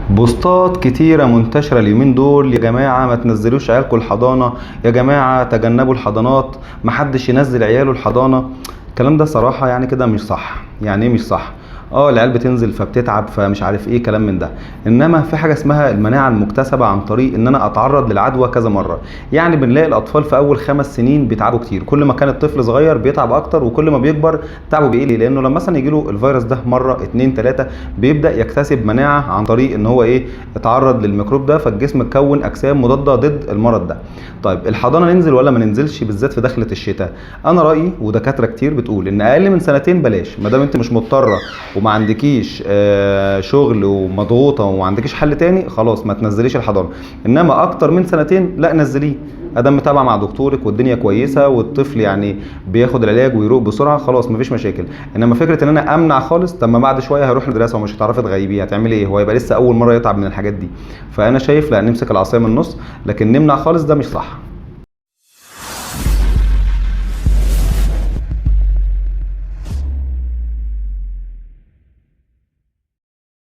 بوستات كتيرة منتشرة اليومين دول: يا جماعة ما تنزلوش عيالكم الحضانة، يا جماعة تجنبوا الحضانات، محدش ينزل عياله الحضانة. الكلام ده صراحة يعني كده مش صح. يعني ايه مش صح؟ العيال بتنزل فبتتعب فمش عارف ايه كلام من ده. انما في حاجة اسمها المناعة المكتسبة عن طريق ان انا اتعرض للعدوى كذا مرة. يعني بنلاقي الاطفال في اول 5 سنين بيتعبوا كتير، كل ما كان الطفل صغير بيتعب اكتر، وكل ما بيكبر تعبه بيقل. لانه لما مثلا يجيله الفيروس ده مرة اتنين تلاتة بيبدأ يكتسب مناعة عن طريق ان هو اتعرض للميكروب ده، فالجسم كون اجسام مضادة ضد المرض ده. طيب الحضانة ننزل ولا ما ننزلش، بالذات في دخلة الشتاء؟ انا رأيي ودكاترة كتير بتقول ان اقل من سنتين بلاش، ما دام انت مش مضطرة وما عندكيش شغل ومضغوطة وما عندكيش حل تاني، خلاص ما تنزليش الحضانة. انما اكتر من سنتين لا، نزليه ادام متابعه مع دكتورك والدنيا كويسه والطفل يعني بياخد العلاج ويروق بسرعه، خلاص مفيش مشاكل. انما فكره ان انا امنع خالص، طب ما بعد شويه هيروح المدرسه ومش هتعرفي تغيبيه، هتعملي ايه؟ هو هيبقى لسه اول مره يتعب من الحاجات دي. فانا شايف لا، نمسك العصايه من النص، لكن نمنع خالص ده مش صح.